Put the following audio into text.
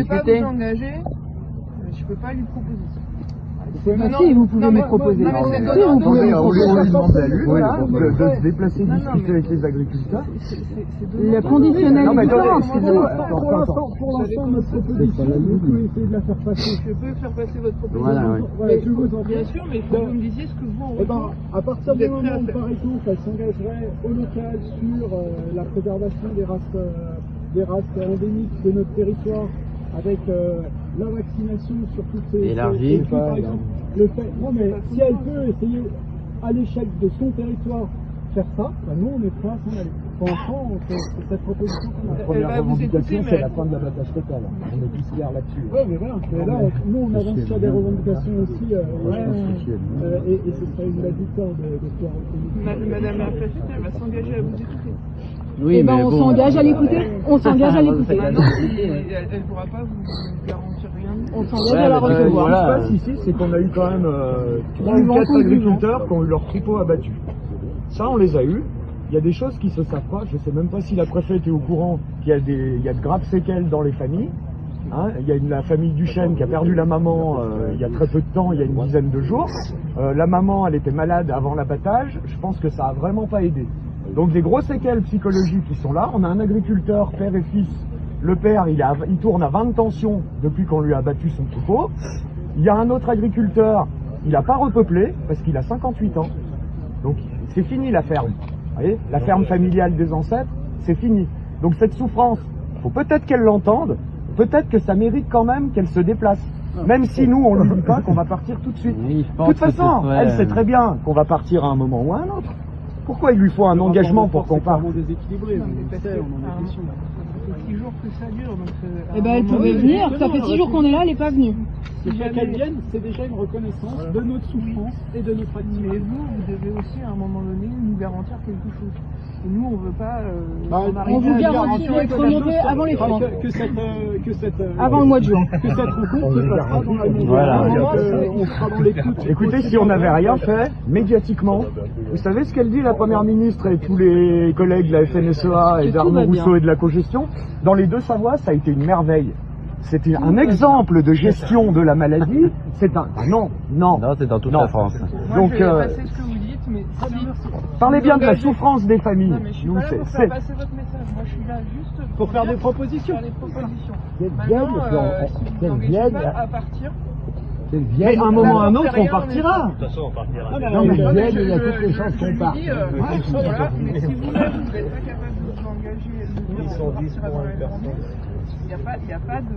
discuter. Vous engager, je peux pas lui proposer ça. Si, vous pouvez me proposer. Non, mais c'est Si, vous pouvez me On lui proposer. demande à lui Voilà. de se déplacer, Non, discuter mais- avec les agriculteurs. Le conditionnel Non, mais est différent. attendez, excusez-moi. Pour l'instant, notre proposition, vous pouvez essayer de la faire passer. Je peux faire passer votre proposition. Voilà, ouais. Voilà, je vous en Bien prie. sûr, mais il faut que vous me disiez ce que vous en Eh ben, retour. à partir Vous du êtes prêt à moment où, faire. par exemple, elle s'engagerait au local sur la préservation des races endémiques de notre territoire, avec la vaccination sur toutes ces... Élargie. et puis, par exemple, le fait... Non, mais si elle peut essayer, à l'échelle de son territoire, faire ça, ben nous, on est prêts à s'en aller. Pour l'instant, c'est cette proposition qu'on a. Elle Première va vous revendication, écouter, c'est mais- la fin de l'abattage total. On est tous clairs là-dessus. Oui, mais voilà. Et là, nous, on avance sur des revendications aussi. Et ce serait une belle victoire de pouvoir obtenir. Madame la préfète, elle va s'engager à vous écouter. Oui, Eh ben, mais on bon, s'engage à l'écouter. On s'engage à l'écouter. Maintenant, elle ne pourra pas vous garantir rien. On s'engage Ouais, à la mais recevoir. voilà. Ce qui se passe ici, c'est qu'on a eu quand même 3 Ils ou vont 4 conduire, agriculteurs qui ont eu leur troupeau abattu. Ça, on les a eus. Il y a des choses qui se savent pas. Je sais même pas si la préfète est au courant qu'il y a il y a de graves séquelles dans les familles. Hein, il y a la famille Duchesne qui a perdu la maman il y a très peu de temps, il y a une dizaine de jours. La maman, elle était malade avant l'abattage. Je pense que ça a vraiment pas aidé. Donc des grosses séquelles psychologiques qui sont là. On a un agriculteur, père et fils. Le père, il tourne à 20 tensions depuis qu'on lui a abattu son troupeau. Il y a un autre agriculteur, il n'a pas repeuplé parce qu'il a 58 ans. Donc c'est fini la ferme. Vous voyez, la ferme familiale des ancêtres, c'est fini. Donc cette souffrance, faut peut-être qu'elle l'entende, peut-être que ça mérite quand même qu'elle se déplace. Même si nous, on lui dit pas qu'on va partir tout de suite. Oui, je De pense toute que façon, c'est- ouais. elle sait très bien qu'on va partir à un moment ou à un autre. Pourquoi il lui faut un engagement pour qu'on parte? déséquilibré, Non, mais on parce sait, que, on en est question. ça fait 6 jours que ça dure, donc... Eh ben, elle pouvait venir. Ça fait 6 jours qu'on est là, elle n'est pas venue. Le fait qu'elle vienne, c'est déjà une reconnaissance de notre souffrance et de notre activité. Mais vous devez aussi, à un moment donné, nous garantir quelque chose. Et nous, on veut pas... On On vous garantit d'être remonté avant les francs. Avant le mois de juin. Que cette rencontre se passera dans la maison. Voilà. On sera dans l'écoute. Écoutez, si on n'avait rien fait, médiatiquement, vous savez ce qu'elle dit, la Première ministre et tous les collègues de la FNSEA et Que tout d'Arnaud va bien. Rousseau et de la cogestion? Dans les Deux-Savoies, ça a été une merveille. C'était un exemple de gestion de la maladie. C'est un... Ah non, non. Non, c'est dans toute Non. la France. Moi, Donc, je vais passer ce que vous dites, mais si... Parlez bien de la Engagez. souffrance des familles. Non, mais je suis Nous, pas là pour c'est- faire passer votre message. Moi, je suis là juste Pour faire dire- des propositions. Faire des propositions. Qu'elle Maintenant, vienne, si vous qu'elle n'engagez vienne. pas à partir... Mais à un moment ou à un Là, autre, on fait on rien, partira. De toute façon, on partira. Non, mais Non, mais il y a toutes les chances je qu'on lui parte. dis, voilà, mais si vous-même, vous n'êtes pas capable de vous engager et de le dire, Ils sont on 10 partira pour dans une la journée, personne. il n'y a pas de...